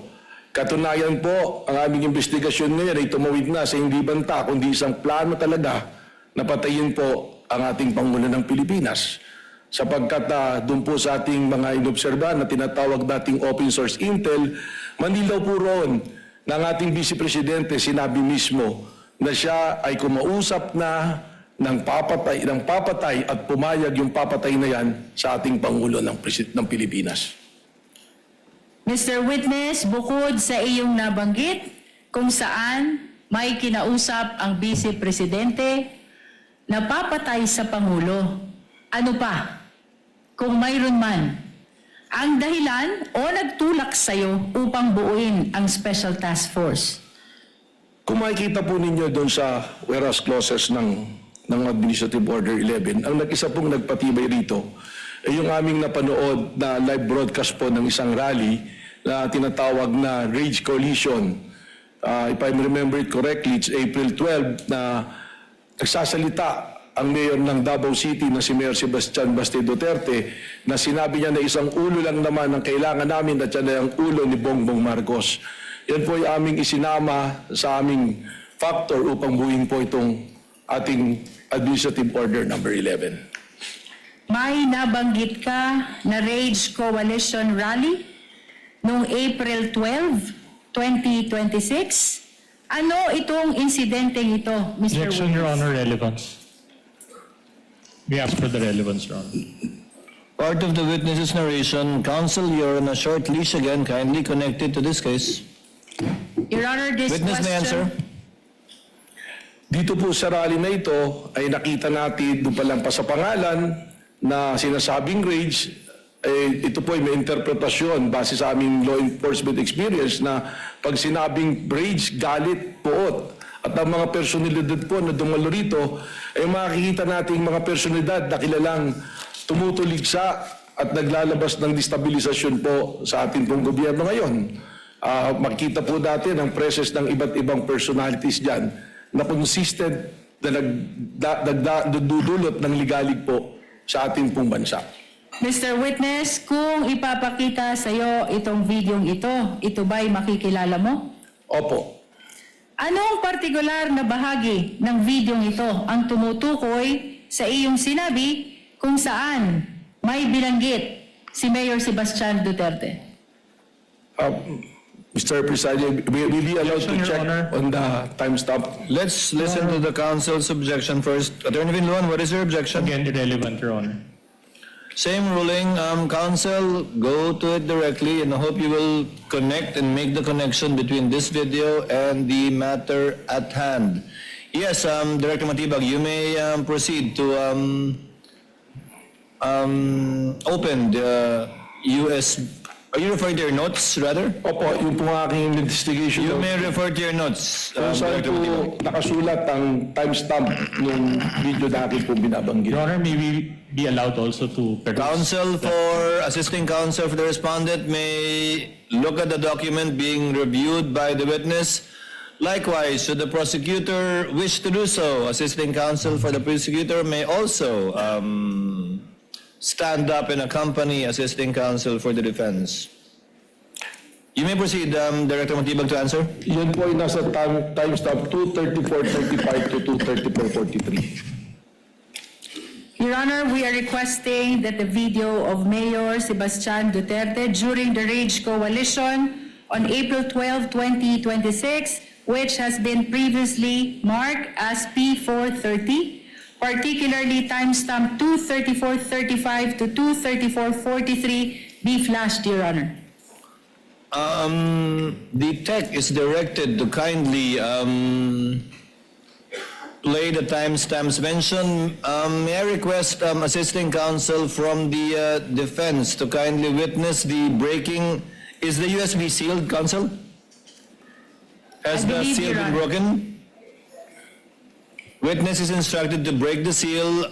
Katunayan po, ang aming investigasyon ngayon ay tumawid na sa hindi banta, kundi isang plano talaga na patayin po ang ating Pangulo ng Pilipinas. Sapagkat doon po sa ating mga inobserbahan na tinatawag dating open source intel, manilaw po roon ng ating Vice Presidente, sinabi mismo na siya ay kumausap na ng papatay at pumayag yung papatay na yan sa ating Pangulo ng Pilipinas. Mr. Witness, bukod sa iyong nabanggit kung saan may kinausap ang Vice Presidente na papatay sa Pangulo, ano pa, kung mayroon man, ang dahilan o nagtulak sa'yo upang buuin ang Special Task Force? Kung makikita po ninyo doon sa whereas clauses ng Administrative Order 11, ang isa pong nagpatibay rito ay yung aming napanood na live broadcast po ng isang rally na tinatawag na Rage Coalition. If I remember it correctly, it's April 12 na nagsasalita ang mayor ng Davao City na si Mayor Sebastian Baste Duterte na sinabi niya na isang ulo lang naman ang kailangan namin at yan ay ang ulo ni Bongbong Marcos. Yan po ay aming isinama sa aming factor upang buuin po itong ating Administrative Order number 11. May nabanggit ka na Rage Coalition Rally noong April 12, 2026. Ano itong insidenteng ito, Mr. Objection, Witness? Your Honor, relevance. We ask for the relevance, Your Honor. Part of the witness's narration, counsel, you're on a short leash again, kindly connected to this case. Your Honor, this Witness may answer. question... Dito po sa rally na ito ay nakita natin doon pa lang pa sa pangalan na sinasabing rage. Ito po ay may interpretasyon base sa aming law enforcement experience na pag sinabing rage, galit, puot. At ang mga personalidad po na dumalo rito ay makikita natin mga personalidad na kilalang tumutuligsa at naglalabas ng destabilisasyon po sa ating pong gobyerno ngayon. Makikita po natin ang presence ng iba't ibang personalities dyan na consistent na nagdudulot ng ligalig po sa ating pong bansa. Mr. Witness, kung ipapakita sa iyo itong videong ito ba'y makikilala mo? Opo. Anong partikular na bahagi ng videong ito ang tumutukoy sa iyong sinabi kung saan may binanggit si Mayor Sebastian Duterte? Mr. President, will be allowed to Objection, Your check Honor. on the timestamp? Let's listen to the counsel's objection first. Attorney Vinluan, what is your objection? Again, irrelevant, Your Honor. Same ruling, counsel, go to it directly and I hope you will connect and make the connection between this video and the matter at hand. Yes, Director Matibag, you may proceed to open the US. Are you referring to your notes, rather? Opo, yung pong aking investigation. You may refer to your notes, Kung saan Director po Matibag. nakasulat ang timestamp ng video na aking po binabanggit. Your Honor, may we be allowed also to peruse? Counsel for, assisting counsel for the respondent may look at the document being reviewed by the witness. Likewise, should the prosecutor wish to do so, assisting counsel for the prosecutor may also stand up and accompany assisting counsel for the defense. You may proceed, Director Matibag, to answer. Yan po ay nasa timestamp 2:34:35 to 2:34:43. Your Honor, we are requesting that the video of Mayor Sebastian Duterte during the Rage Coalition on April 12, 2026, which has been previously marked as P430, particularly timestamp 23435 to 23443, be flashed, Your Honor. The tech is directed to kindly play the timestamps mentioned. May I request assisting counsel from the defense to kindly witness the breaking. Is the USB sealed, counsel? Has I the believe, seal Your been Honor. broken? Witness is instructed to break the seal.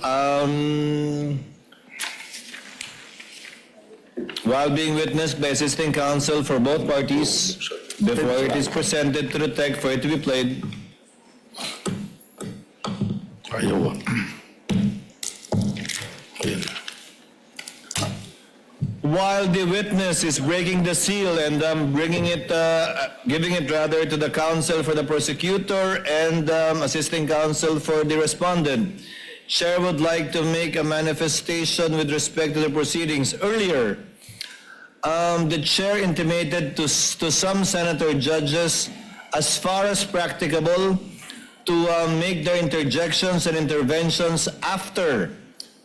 While being witnessed by assisting counsel for both parties, before it is presented to the tech for it to be played. Ayaw. Ayan. While the witness is breaking the seal and giving it rather to the counsel for the prosecutor and assisting counsel for the respondent, Chair would like to make a manifestation with respect to the proceedings. Earlier, the Chair intimated to some senator judges, as far as practicable, to make their interjections and interventions after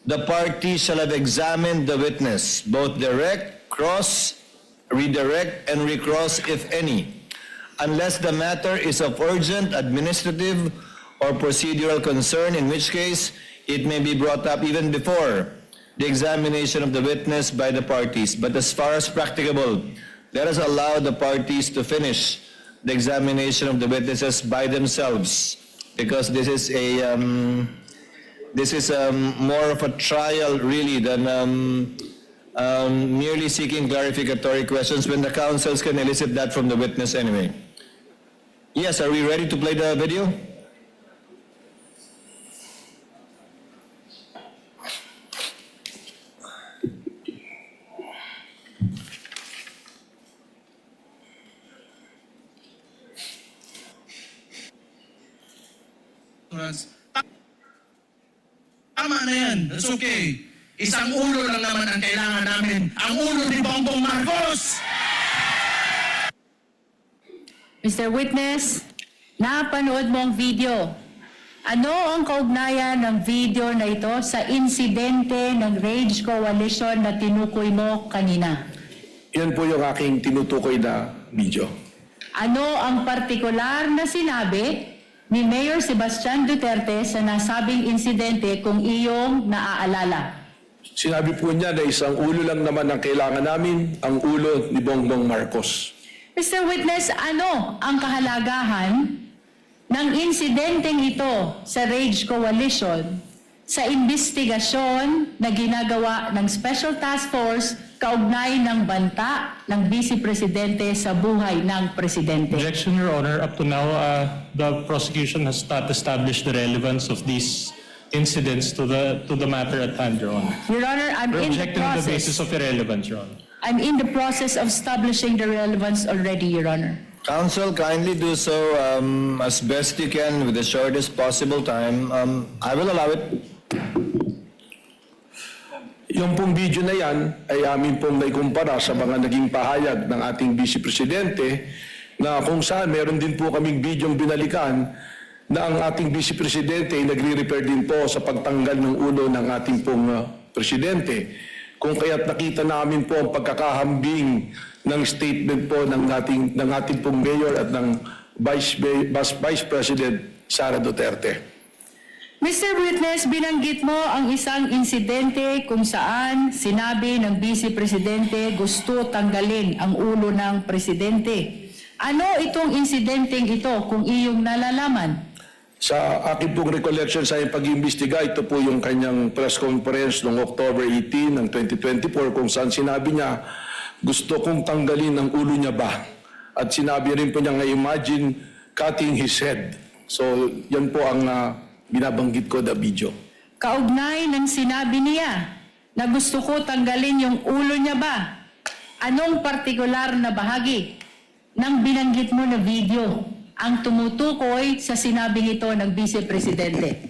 the party shall have examined the witness, both direct, cross, redirect, and recross, if any, unless the matter is of urgent, administrative, or procedural concern, in which case it may be brought up even before the examination of the witness by the parties. But as far as practicable, let us allow the parties to finish the examination of the witnesses by themselves, because this is more of a trial really than merely seeking clarificatory questions when the counsels can elicit that from the witness anyway. Yes, are we ready to play the video? Tama na yan. That's okay. Isang ulo lang naman ang kailangan namin. Ang ulo ni Bongbong Marcos! Mr. Witness, napanood mo ang video. Ano ang kaugnayan ng video na ito sa insidente ng Rage Coalition na tinukoy mo kanina? Yan po yung aking tinutukoy na video. Ano ang partikular na sinabi ni Mayor Sebastian Duterte sa nasabing insidente kung iyong naaalala? Sinabi po niya na isang ulo lang naman ang kailangan namin, ang ulo ni Bongbong Marcos. Mr. Witness, ano ang kahalagahan ng insidenteng ito sa Rage Coalition sa investigasyon na ginagawa ng Special Task Force kaugnay ng banta ng Vice Presidente sa buhay ng Presidente? Objection, Your Honor. Up to now, the prosecution has not established the relevance of these incidents to the matter at hand, Your Honor. Your Honor, I'm We're in the objecting on the basis process. of irrelevance, Your Honor. I'm in the process of establishing the relevance already, Your Honor. Counsel, kindly do so as best you can with the shortest possible time. I will allow it. Yung pong video na yan ay amin pong naikumpara sa mga naging pahayag ng ating Vice Presidente na kung saan meron din po kaming bidyong binalikan na ang ating Vice Presidente ay nagre-refer din po sa pagtanggal ng ulo ng ating pong Presidente. Kung kaya't nakita namin po ang pagkakahambing ng statement po ng ating pong Mayor at ng Vice President Sara Duterte. Mr. Witness, binanggit mo ang isang insidente kung saan sinabi ng Vice Presidente gusto tanggalin ang ulo ng Presidente. Ano itong insidenteng ito kung iyong nalalaman? Sa aking pong recollection sa iyong pag-iimbestiga, ito po yung kanyang press conference noong October 18 ng 2024 kung saan sinabi niya gusto kong tanggalin ang ulo niya ba? At sinabi rin po niya nga imagine cutting his head. So yan po ang binabanggit ko na video. Kaugnay ng sinabi niya na gusto ko tanggalin yung ulo niya ba? Anong partikular na bahagi ng binanggit mo na video ang tumutukoy sa sinabing ito ng Vice Presidente?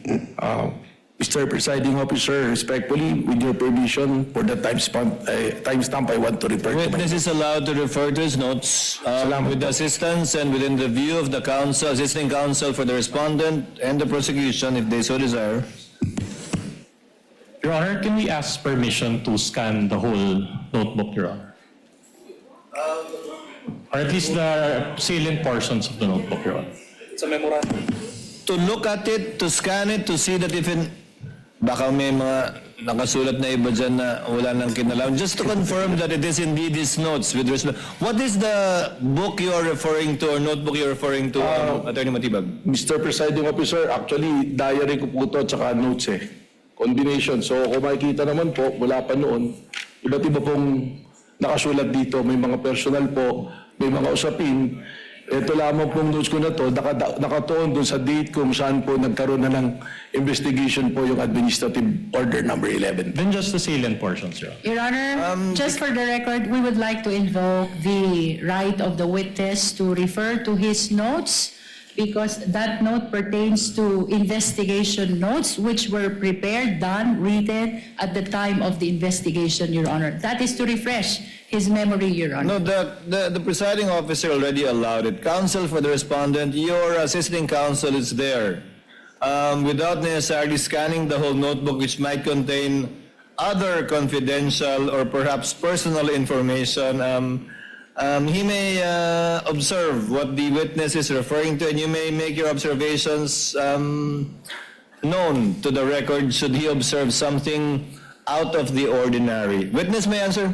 Mr. Presiding Officer, respectfully, with your permission, for the timestamp, I want to refer to my... Witness is allowed to refer to his notes with the assistance and within the view of the counsel, assisting counsel for the respondent and the prosecution if they so desire. Your Honor, can we ask permission to scan the whole notebook, Your Honor? Or at least the salient portions of the notebook, Your Honor. To look at it, to scan it, to see that if baka may mga nakasulat na iba dyan na wala nang kinalaman. Just to confirm that it is indeed these notes with respect. What is the book you are referring to or notebook you are referring to, Attorney Matibag? Mr. Presiding Officer, actually, diary ko po ito at saka notes Combination. So kung makikita naman po, mula pa noon, iba't iba pong nakasulat dito. May mga personal po, may mga usapin. Ito lamang pong notes ko na to, nakatuon doon sa date kung saan po nagkaroon na ng investigation po yung Administrative Order number 11. Then just the salient portions, Your Honor. Your Honor, just for the record, we would like to invoke the right of the witness to refer to his notes because that note pertains to investigation notes which were prepared, done, written at the time of the investigation, Your Honor. That is to refresh his memory, Your Honor. No, the presiding officer already allowed it. Counsel for the respondent, your assisting counsel is there. Without necessarily scanning the whole notebook, which might contain other confidential or perhaps personal information, he may observe what the witness is referring to, and you may make your observations known to the record should he observe something out of the ordinary. Witness may answer.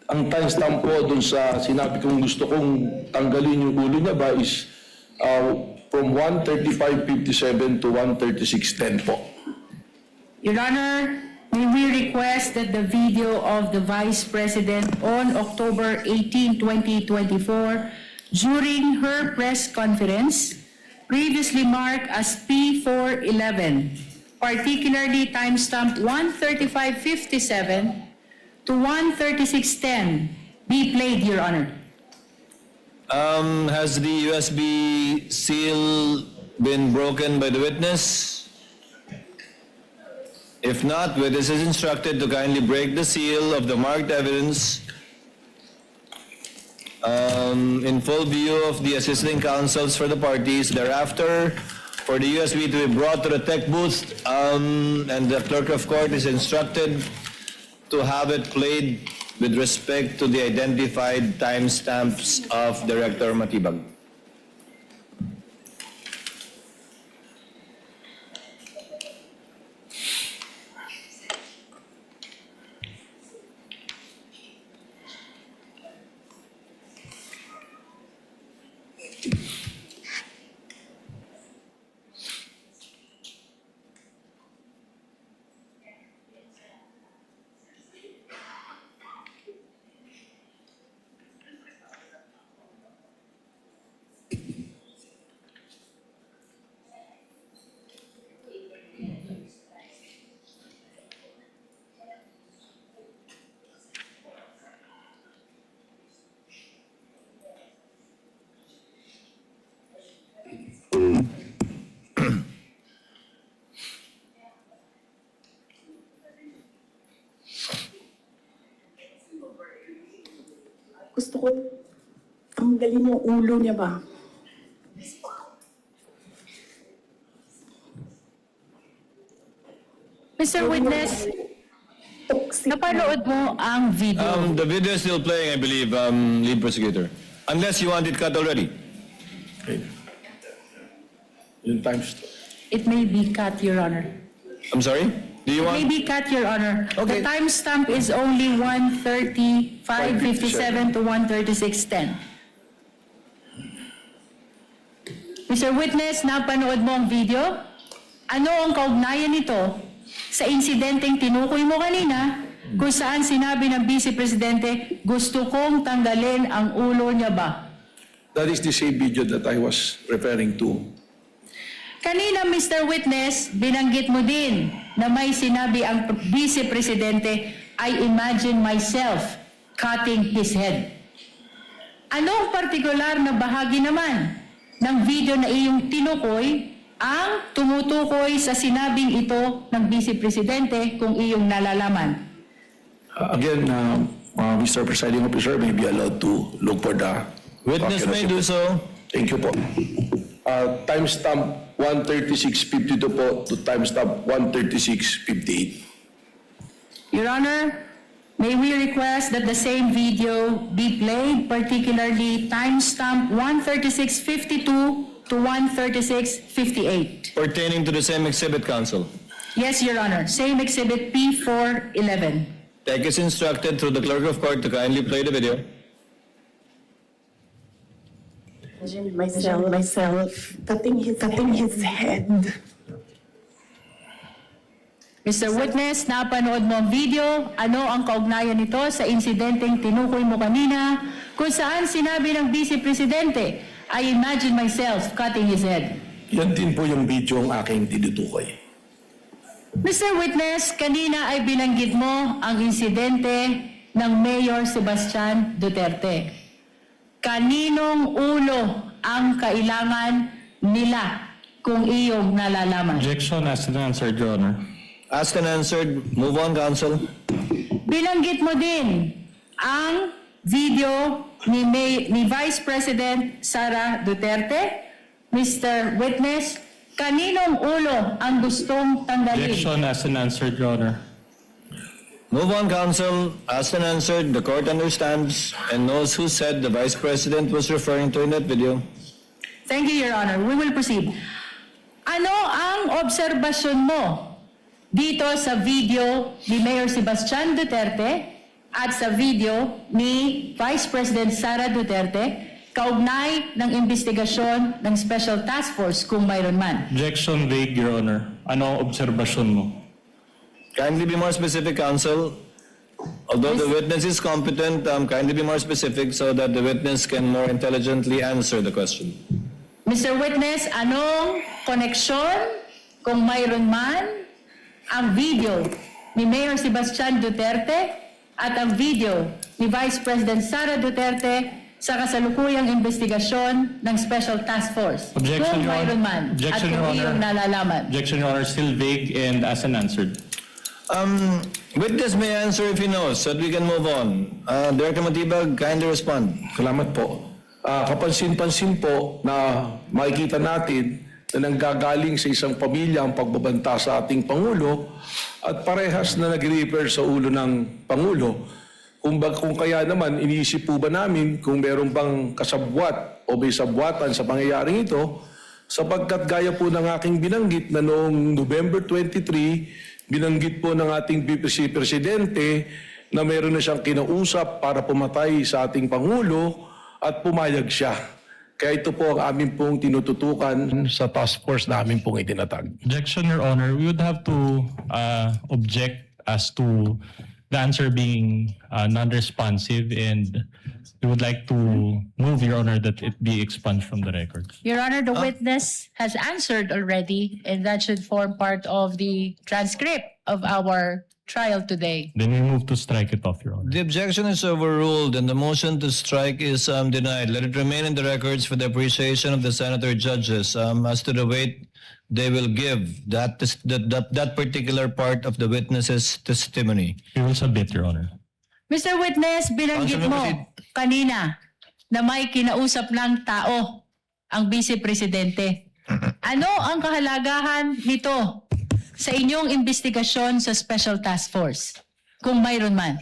Ang timestamp po dun sa sinabi kong gusto kong tanggalin yung ulo niya ba is from 1:35:57 to 1:36:10 po. Your Honor, may we request that the video of the Vice President on October 18, 2024, during her press conference, previously marked as P411, particularly timestamp 1:35:57 to 1:36:10, be played, Your Honor. Has the USB seal been broken by the witness? If not, witness is instructed to kindly break the seal of the marked evidence in full view of the assisting counsels for the parties. Thereafter, for the USB to be brought to the tech booth, and the clerk of court is instructed to have it played with respect to the identified timestamps of Director Matibag. Gusto ko tanggalin yung ulo niya ba? Mr. Witness, Toxic. napanood mo ang video. The video is still playing, I believe, lead prosecutor. Unless you want it cut already. Yung times. It may be cut, Your Honor. I'm sorry? Do you It may want? be cut, Your Honor. Okay. The timestamp is only 1:35:57 to 1:36:10. Mr. Witness, napanood mo ang video? Ano ang kaugnayan nito sa insidenteng tinukoy mo kanina kung saan sinabi ng Vice Presidente, gusto kong tanggalin ang ulo niya ba? That is the same video that I was referring to. Kanina, Mr. Witness, binanggit mo din na may sinabi ang Vice Presidente, I imagine myself cutting his head. Anong partikular na bahagi naman ng video na iyong tinukoy ang tumutukoy sa sinabing ito ng Vice Presidente kung iyong nalalaman? Again, Mr. Presiding Officer may be allowed to look for the Witness may do so. Thank you po. timestamp 136.52 po to timestamp 136.58. Your Honor, may we request that the same video be played, particularly timestamp 136.52 to 136.58? Pertaining to the same exhibit, counsel. Yes, Your Honor. Same exhibit P411. Tech is instructed through the clerk of court to kindly play the video. Myself cutting his head. Mr. Witness, napanood mo ang video. Ano ang kaugnayan nito sa insidenteng tinukoy mo kanina kung saan sinabi ng Vice Presidente, I imagine myself cutting his head? Yan din po yung video ang aking tinutukoy. Mr. Witness, kanina ay binanggit mo ang insidente ng Mayor Sebastian Duterte. Kaninong ulo ang kailangan nila kung iyong nalalaman? Objection asked and answered, Your Honor. Asked and answered. Move on, counsel. Binanggit mo din ang video ni Vice President Sara Duterte. Mr. Witness, kaninong ulo ang gustong tanggalin? Objection asked and answered, Your Honor. Move on, counsel. Asked and answered. The court understands and knows who said the Vice President was referring to in that video. Thank you, Your Honor. We will proceed. Ano ang obserbasyon mo dito sa video ni Mayor Sebastian Duterte at sa video ni Vice President Sara Duterte kaugnay ng investigasyon ng Special Task Force kung mayroon man? Objection vague, Your Honor. Ano ang obserbasyon mo? Kindly be more specific, counsel. Although the witness is competent, kindly be more specific so that the witness can more intelligently answer the question. Mr. Witness, anong koneksyon kung mayroon man ang video ni Mayor Sebastian Duterte at ang video ni Vice President Sara Duterte sa kasalukuyang investigasyon ng Special Task Force? Objection, Kung Your mayroon Honor. man Objection, at Your kung Honor. iyong nalalaman. Objection, Your Honor. Still vague and asked and answered. Witness may answer if he knows so that we can move on. Director Matibag, kindly respond. Salamat po. Kapansin-pansin po na makikita natin na nanggagaling sa isang pamilya ang pagbabanta sa ating Pangulo at parehas na nag-refer sa ulo ng Pangulo. Kung kaya naman, iniisip po ba namin kung meron bang kasabwat o may sabwatan sa pangyayaring ito, sapagkat gaya po ng aking binanggit na noong November 23, binanggit po ng ating Vice Presidente na meron na siyang kinausap para pumatay sa ating Pangulo at pumayag siya. Kaya ito po ang amin pong tinututukan sa task force na amin pong itinatag. Objection, Your Honor. We would have to object as to the answer being non-responsive, and we would like to move, Your Honor, that it be expunged from the record. Your Honor, the witness has answered already, and that should form part of the transcript of our trial today. Then we move to strike it off, Your Honor. The objection is overruled and the motion to strike is denied. Let it remain in the records for the appreciation of the senator judges as to the weight they will give that particular part of the witness's testimony. We will submit, Your Honor. Mr. Witness, binanggit Counsel, mo proceed. kanina na may kinausap ng tao ang Vice Presidente. Ano ang kahalagahan nito sa inyong investigasyon sa Special Task Force, kung mayroon man?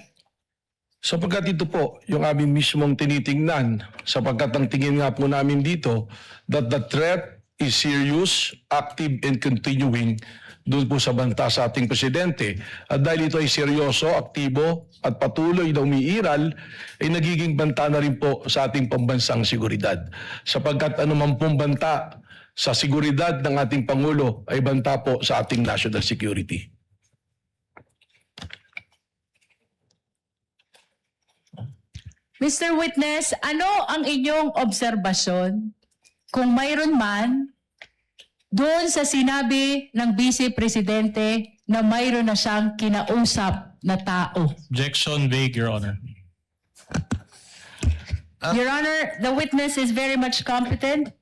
Sapagkat ito po yung aming mismong tinitingnan, sapagkat ang tingin nga po namin dito that the threat is serious, active, and continuing doon po sa banta sa ating presidente. At dahil ito ay seryoso, aktibo, at patuloy na umiiral, ay nagiging banta na rin po sa ating pambansang seguridad. Sapagkat anuman pong banta sa seguridad ng ating Pangulo ay banta po sa ating national security. Mr. Witness, ano ang inyong obserbasyon kung mayroon man doon sa sinabi ng Vice Presidente na mayroon na siyang kinausap na tao? Objection vague, Your Honor. Your Honor, the witness is very much competent.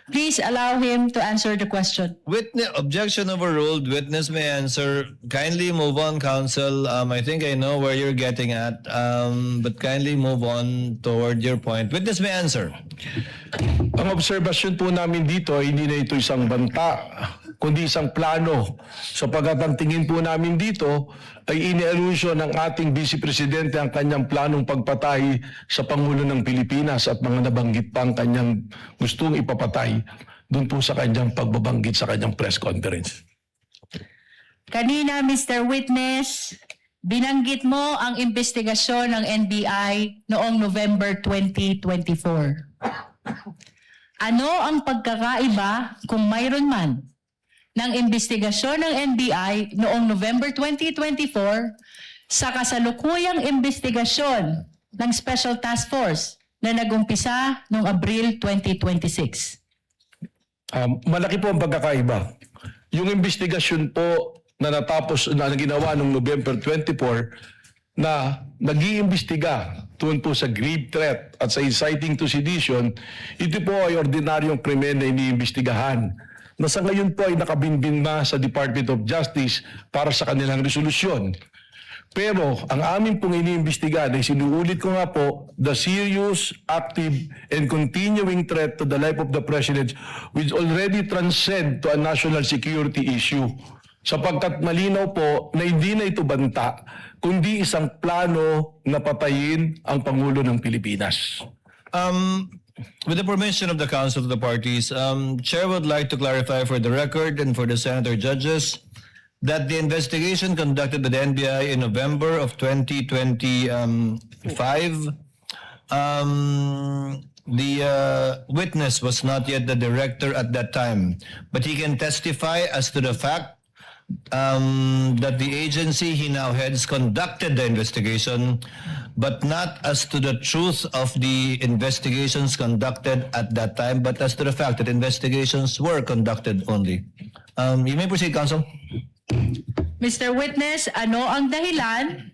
Please allow him to answer the question. Witness, objection overruled. Witness may answer. Kindly move on, counsel. I think I know where you're getting at, but kindly move on toward your point. Witness may answer. Ang obserbasyon po namin dito ay hindi na ito isang banta, kundi isang plano. Sapagkat ang tingin po namin dito ay ini-allusion ng ating Vice Presidente ang kanyang planong pagpatay sa Pangulo ng Pilipinas at mga nabanggit pang kanyang gustong ipapatay doon po sa kanyang pagbabanggit sa kanyang press conference. Kanina, Mr. Witness, binanggit mo ang investigasyon ng NBI noong November 2024. Ano ang pagkakaiba, kung mayroon man, ng investigasyon ng NBI noong November 2024 sa kasalukuyang investigasyon ng Special Task Force na nag-umpisa noong Abril 2026? Malaki po ang pagkakaiba. Yung investigasyon po na natapos na ginawa noong November 24 na nag-iimbestiga tuon po sa grave threat at sa inciting to sedition, ito po ay ordinaryong krimen na iniimbestigahan na sa ngayon po ay nakabinbin na sa Department of Justice para sa kanilang resolusyon. Pero ang amin pong iniimbestigahan ay sinuulit ko nga po, the serious, active, and continuing threat to the life of the President which already transcend to a national security issue. Sapagkat malinaw po na hindi na ito banta, kundi isang plano na patayin ang Pangulo ng Pilipinas. With the permission of the Council of the Parties, Chair would like to clarify for the record and for the Senator judges that the investigation conducted by the NBI in November of 2025, the witness was not yet the director at that time, but he can testify as to the fact that the agency he now heads conducted the investigation, but not as to the truth of the investigations conducted at that time, but as to the fact that investigations were conducted only. You may proceed, Counsel. Mr. Witness, ano ang dahilan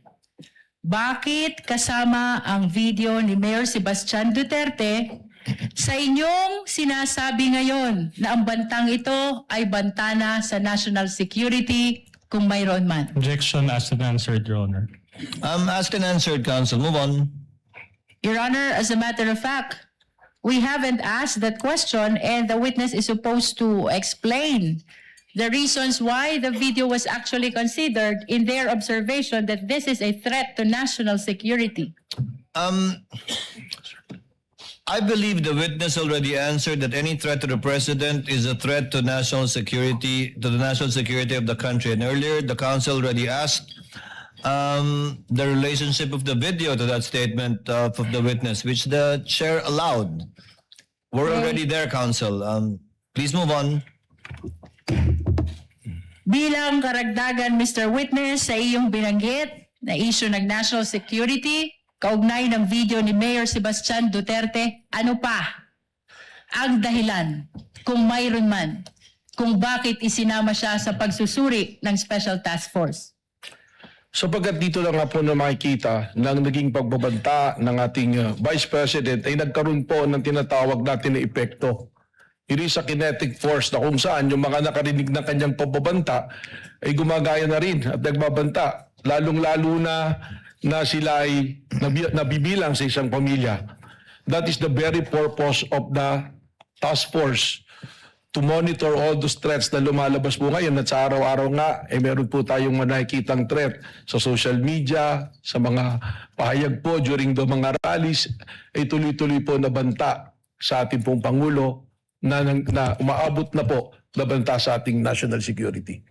bakit kasama ang video ni Mayor Sebastian Duterte sa inyong sinasabi ngayon na ang bantang ito ay banta na sa national security kung mayroon man? Objection asked and answered, Your Honor. Asked and answered, Counsel. Move on. Your Honor, as a matter of fact, we haven't asked that question and the witness is supposed to explain the reasons why the video was actually considered in their observation that this is a threat to national security. I believe the witness already answered that any threat to the president is a threat to national security, to the national security of the country. And earlier, the counsel already asked the relationship of the video to that statement of the witness, which the chair allowed. We're already there, counsel. Please move on. Bilang karagdagan, Mr. Witness, sa iyong binanggit na issue ng national security, kaugnay ng video ni Mayor Sebastian Duterte, ano pa ang dahilan, kung mayroon man, kung bakit isinama siya sa pagsusuri ng Special Task Force? Sapagkat dito lang nga po na makikita ng naging pagbabanta ng ating Vice President ay nagkaroon po ng tinatawag natin na epekto. It is a kinetic force na kung saan yung mga nakarinig ng kanyang pagbabanta ay gumagaya na rin at nagbabanta. Lalong-lalo na sila ay nabibilang sa isang pamilya. That is the very purpose of the task force, to monitor all those threats na lumalabas po ngayon at sa araw-araw nga, meron po tayong nakikitang threat sa social media, sa mga pahayag po during the mga rallies, ay tuloy-tuloy po na banta sa ating pong Pangulo na umaabot na po na banta sa ating national security.